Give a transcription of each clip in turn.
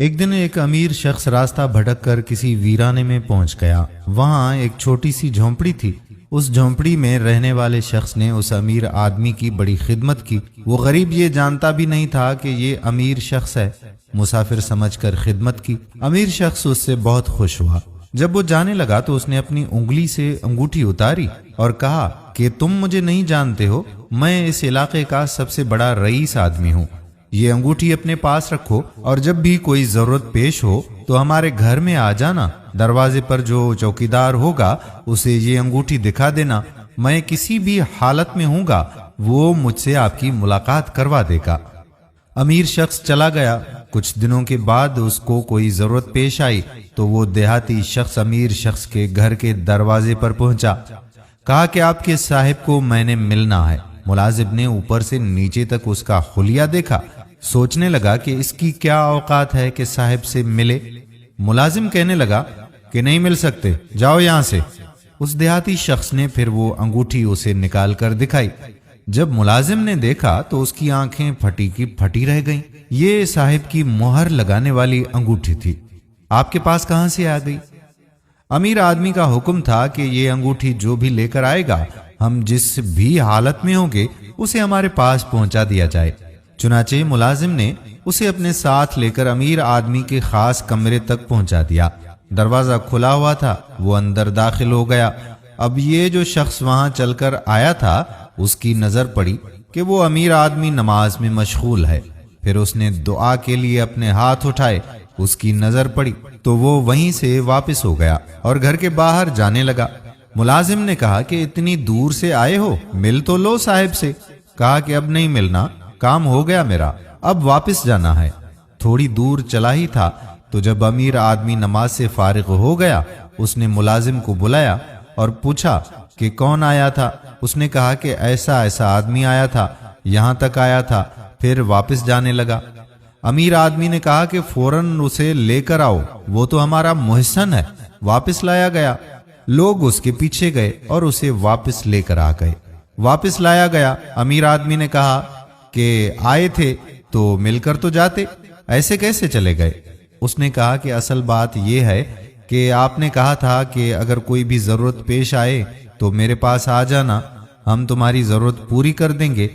एक दिन एक अमीर शख्स रास्ता भटक कर किसी वीराने में पहुंच गया। वहां एक छोटी सी झोंपड़ी थी। उस झोंपड़ी में रहने वाले शख्स ने उस अमीर आदमी की बड़ी खिदमत की। वो गरीब ये जानता भी नहीं था कि ये अमीर शख्स है। मुसाफिर समझकर खिदमत की। अमीर शख्स उससे बहुत खुश हुआ। जब वो जाने लगा तो उसने अपनी उंगली से अंगूठी उतारी और कहा कि तुम मुझे नहीं जानते हो, मैं इस इलाके का सबसे बड़ा रईस आदमी हूँ। ये अंगूठी अपने पास रखो और जब भी कोई जरूरत पेश हो तो हमारे घर में आ जाना। दरवाजे पर जो चौकीदार होगा उसे ये अंगूठी दिखा देना। मैं किसी भी हालत में हूँगा, वो मुझसे आपकी मुलाकात करवा देगा। अमीर शख्स चला गया। कुछ दिनों के बाद उसको कोई जरूरत पेश आई तो वो देहाती शख्स अमीर शख्स के घर के दरवाजे पर पहुंचा। कहा कि आपके साहिब को मैंने मिलना है। मुलाजिम ने ऊपर से नीचे तक उसका हुलिया देखा। सोचने लगा कि इसकी क्या औकात है कि साहिब से मिले। मुलाजिम कहने लगा कि नहीं मिल सकते, जाओ यहां से। उस देहाती शख्स ने फिर वो अंगूठी उसे निकाल कर दिखाई। जब मुलाजिम ने देखा तो उसकी आंखें फटी की फटी रह गईं। ये साहिब की मोहर लगाने वाली अंगूठी थी। आपके पास कहां से आ गई? अमीर आदमी का हुक्म था कि ये अंगूठी जो भी लेकर आएगा, हम जिस भी हालत में होंगे उसे हमारे पास पहुंचा दिया जाए। चुनाचे मुलाजिम ने उसे अपने साथ लेकर अमीर आदमी के खास कमरे तक पहुंचा दिया। दरवाजा खुला हुआ था। वो अंदर दाखिल हो गया। अब ये जो शख्स वहां चलकर आया था उसकी नजर पड़ी कि वो अमीर आदमी नमाज में मशगूल है। फिर उसने दुआ के लिए अपने हाथ उठाए। उसकी नजर पड़ी तो वो वहीं से वापस हो गया और घर के बाहर जाने लगा। मुलाजिम ने कहा कि इतनी दूर से आए हो, मिल तो लो साहिब से। कहा कि अब नहीं मिलना, काम हो गया मेरा, अब वापस जाना है। थोड़ी दूर चला ही था तो जब अमीर आदमी नमाज से फारिग हो गया, उसने मुलाजिम को बुलाया और पूछा कि कौन आया था। उसने कहा कि ऐसा ऐसा आदमी आया था, यहां तक आया था, फिर वापस जाने लगा। अमीर आदमी ने कहा कि फौरन उसे लेकर आओ, वो तो हमारा मुहसन है। वापस लाया गया। लोग उसके पीछे गए और उसे वापस लेकर आ गए। वापस लाया गया। अमीर आदमी ने कहा कि आए थे तो मिलकर तो जाते, ऐसे कैसे चले गए? उसने कहा कि असल बात यह है कि आपने कहा था कि अगर कोई भी जरूरत पेश आए तो मेरे पास आ जाना, हम तुम्हारी जरूरत पूरी कर देंगे।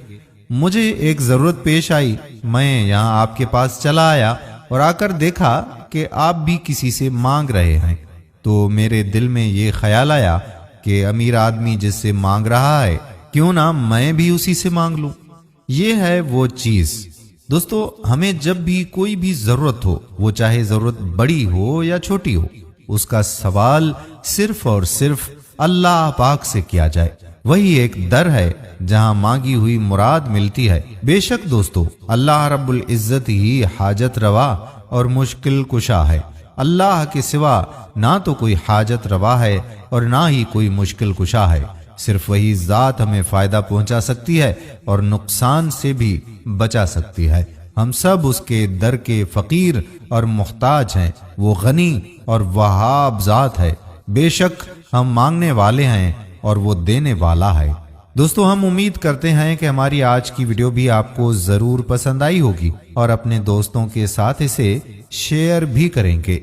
मुझे एक जरूरत पेश आई, मैं यहाँ आपके पास चला आया और आकर देखा कि आप भी किसी से मांग रहे हैं। तो मेरे दिल में ये ख्याल आया कि अमीर आदमी जिससे मांग रहा है, क्यों ना मैं भी उसी से मांग लूं। ये है वो चीज। दोस्तों, हमें जब भी कोई भी जरूरत हो, वो चाहे जरूरत बड़ी हो या छोटी हो, उसका सवाल सिर्फ और सिर्फ अल्लाह पाक से किया जाए। वही एक दर है जहां मांगी हुई मुराद मिलती है। बेशक दोस्तों, अल्लाह रब्बुल इज्जत ही हाजत रवा और मुश्किल कुशा है। अल्लाह के सिवा ना तो कोई हाजत रवा है और ना ही कोई मुश्किल कुशा है। सिर्फ वही जात हमें फायदा पहुंचा सकती है और नुकसान से भी बचा सकती है। हम सब उसके दर के फकीर और मुख्ताज हैं। वो गनी और वहाब जात है। बेशक हम मांगने वाले हैं और वो देने वाला है। दोस्तों, हम उम्मीद करते हैं कि हमारी आज की वीडियो भी आपको जरूर पसंद आई होगी और अपने दोस्तों के साथ इसे शेयर भी करेंगे।